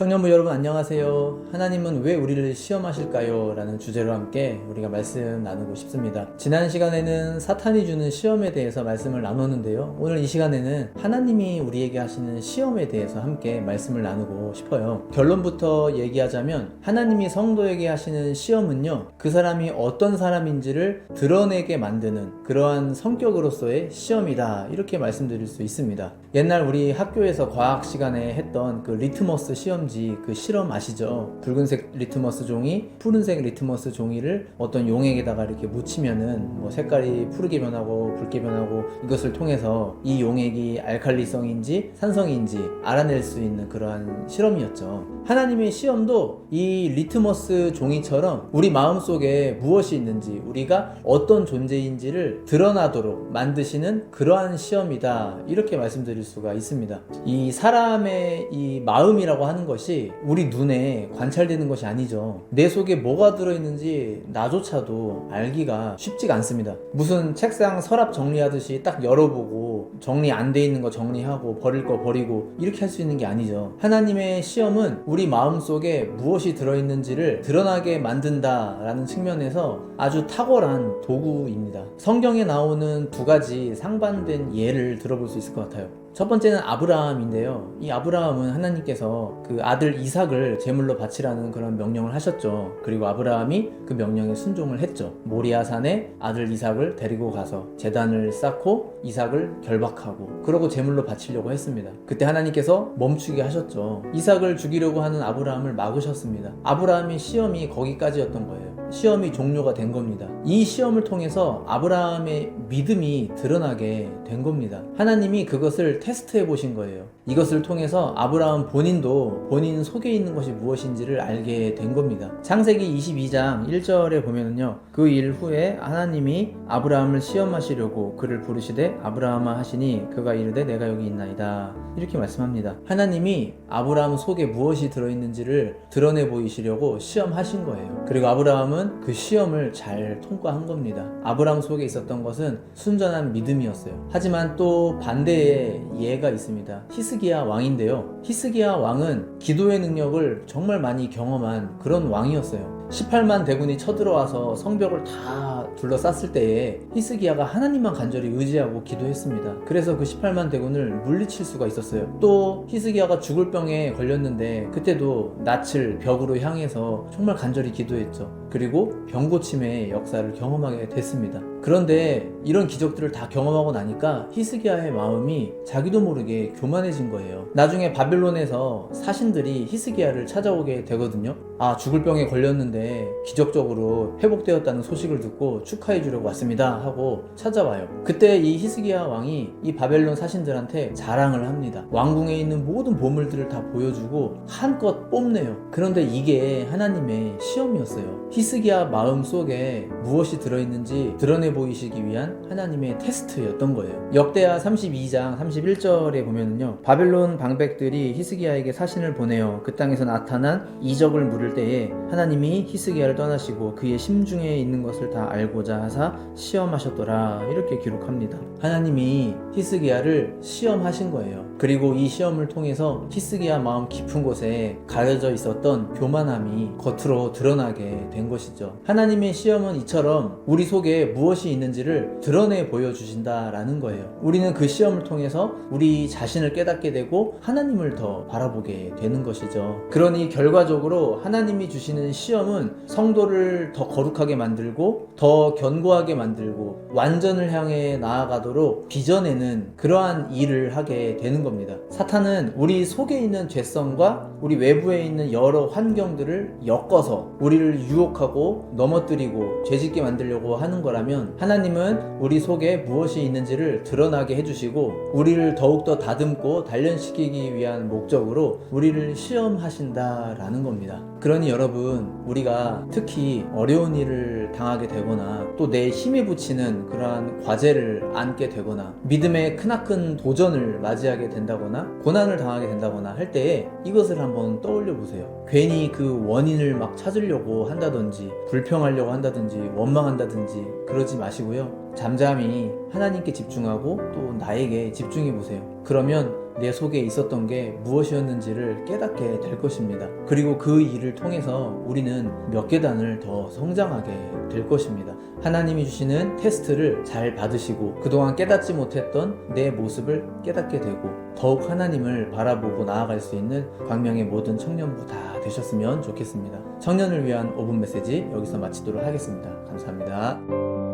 청년부 여러분 안녕하세요. 하나님은 왜 우리를 시험하실까요? 라는 주제로 함께 우리가 말씀 나누고 싶습니다. 지난 시간에는 사탄이 주는 시험에 대해서 말씀을 나눴는데요. 오늘 이 시간에는 하나님이 우리에게 하시는 시험에 대해서 함께 말씀을 나누고 싶어요. 결론부터 얘기하자면 하나님이 성도에게 하시는 시험은요, 그 사람이 어떤 사람인지를 드러내게 만드는 그러한 성격으로서의 시험이다, 이렇게 말씀드릴 수 있습니다. 옛날 우리 학교에서 과학 시간에 했던 그 리트머스 시험지, 그 실험 아시죠? 붉은색 리트머스 종이, 푸른색 리트머스 종이를 어떤 용액에다가 이렇게 묻히면은 뭐 색깔이 푸르게 변하고 붉게 변하고, 이것을 통해서 이 용액이 알칼리성인지 산성인지 알아낼 수 있는 그러한 실험이었죠. 하나님의 시험도 이 리트머스 종이처럼 우리 마음속에 무엇이 있는지, 우리가 어떤 존재인지를 드러나도록 만드시는 그러한 시험이다, 이렇게 말씀드릴 수가 있습니다. 이 사람의 이 마음이라고 하는 것이 우리 눈에 관찰되는 것이 아니죠. 내 속에 뭐가 들어있는지 나조차도 알기가 쉽지가 않습니다. 무슨 책상 서랍 정리하듯이 딱 열어보고 정리 안 돼 있는 거 정리하고 버릴 거 버리고 이렇게 할 수 있는 게 아니죠. 하나님의 시험은 우리 마음 속에 무엇이 들어있는지를 드러나게 만든다라는 측면에서 아주 탁월한 도구입니다. 성경에 나오는 두 가지 상반된 예를 들어볼 수 있을 것 같아요. 첫 번째는 아브라함인데요. 이 아브라함은 하나님께서 그 아들 이삭을 제물로 바치라는 그런 명령을 하셨죠. 그리고 아브라함이 그 명령에 순종을 했죠. 모리아산에 아들 이삭을 데리고 가서 제단을 쌓고 이삭을 결박하고, 그러고 제물로 바치려고 했습니다. 그때 하나님께서 멈추게 하셨죠. 이삭을 죽이려고 하는 아브라함을 막으셨습니다. 아브라함의 시험이 거기까지였던 거예요. 시험이 종료가 된 겁니다. 이 시험을 통해서 아브라함의 믿음이 드러나게 된 겁니다. 하나님이 그것을 테스트해 보신 거예요. 이것을 통해서 아브라함 본인도 본인 속에 있는 것이 무엇인지를 알게 된 겁니다. 창세기 22장 1절에 보면은요, 그 일 후에 하나님이 아브라함을 시험하시려고 그를 부르시되 아브라함아 하시니 그가 이르되 내가 여기 있나이다, 이렇게 말씀합니다. 하나님이 아브라함 속에 무엇이 들어있는지를 드러내 보이시려고 시험하신 거예요. 그리고 아브라함은 그 시험을 잘 통과한 겁니다. 아브라함 속에 있었던 것은 순전한 믿음이었어요. 하지만 또 반대의 예가 있습니다. 히스기야 왕인데요. 히스기야 왕은 기도의 능력을 정말 많이 경험한 그런 왕이었어요. 18만 대군이 쳐들어와서 성벽을 다 둘러쌌을 때에 히스기야가 하나님만 간절히 의지하고 기도했습니다. 그래서 그 18만 대군을 물리칠 수가 있었어요. 또 히스기야가 죽을 병에 걸렸는데 그때도 낯을 벽으로 향해서 정말 간절히 기도했죠. 그리고 병고침의 역사를 경험하게 됐습니다. 그런데 이런 기적들을 다 경험하고 나니까 히스기야의 마음이 자기도 모르게 교만해진 거예요. 나중에 바벨론에서 사신들이 히스기야를 찾아오게 되거든요. 아, 죽을 병에 걸렸는데 기적적으로 회복되었다는 소식을 듣고 축하해 주려고 왔습니다 하고 찾아와요. 그때 이 히스기야 왕이 이 바벨론 사신들한테 자랑을 합니다. 왕궁에 있는 모든 보물들을 다 보여주고 한껏 뽐내요. 그런데 이게 하나님의 시험이었어요. 히스기야 마음 속에 무엇이 들어있는지 드러내 보이시기 위한 하나님의 테스트였던 거예요. 역대하 32장 31절에 보면은요, 바벨론 방백들이 히스기야에게 사신을 보내어 그 땅에서 나타난 이적을 물을 때에 하나님이 히스기야를 떠나시고 그의 심중에 있는 것을 다 알고자 하사 시험하셨더라, 이렇게 기록합니다. 하나님이 히스기야를 시험하신 거예요. 그리고 이 시험을 통해서 히스기야 마음 깊은 곳에 가려져 있었던 교만함이 겉으로 드러나게 된 것이죠. 하나님의 시험은 이처럼 우리 속에 무엇이 있는지를 드러내 보여주신다라는 거예요. 우리는 그 시험을 통해서 우리 자신을 깨닫게 되고 하나님을 더 바라보게 되는 것이죠. 그러니 결과적으로 하나님이 주시는 시험은 성도를 더 거룩하게 만들고 더 견고하게 만들고 완전을 향해 나아가도록 빚어내는 그러한 일을 하게 되는 겁니다. 사탄은 우리 속에 있는 죄성과 우리 외부에 있는 여러 환경들을 엮어서 우리를 유혹하고 넘어뜨리고 죄짓게 만들려고 하는 거라면, 하나님은 우리 속에 무엇이 있는지를 드러나게 해주시고 우리를 더욱더 다듬고 단련시키기 위한 목적으로 우리를 시험하신다라는 겁니다. 그러니 여러분, 우리가 특히 어려운 일을 당하게 되거나 또 내 힘에 부치는 그러한 과제를 안게 되거나 믿음의 크나큰 도전을 맞이하게 된다거나 고난을 당하게 된다거나 할 때에 이것을 한번 떠올려 보세요. 괜히 그 원인을 막 찾으려고 한다든지 불평하려고 한다든지 원망한다든지 그러지 마시고요. 잠잠히 하나님께 집중하고 또 나에게 집중해 보세요. 그러면 내 속에 있었던 게 무엇이었는지를 깨닫게 될 것입니다. 그리고 그 일을 통해서 우리는 몇 계단을 더 성장하게 될 것입니다. 하나님이 주시는 테스트를 잘 받으시고 그동안 깨닫지 못했던 내 모습을 깨닫게 되고 더욱 하나님을 바라보고 나아갈 수 있는 광명의 모든 청년부 다 되셨으면 좋겠습니다. 청년을 위한 5분 메시지 여기서 마치도록 하겠습니다. 감사합니다.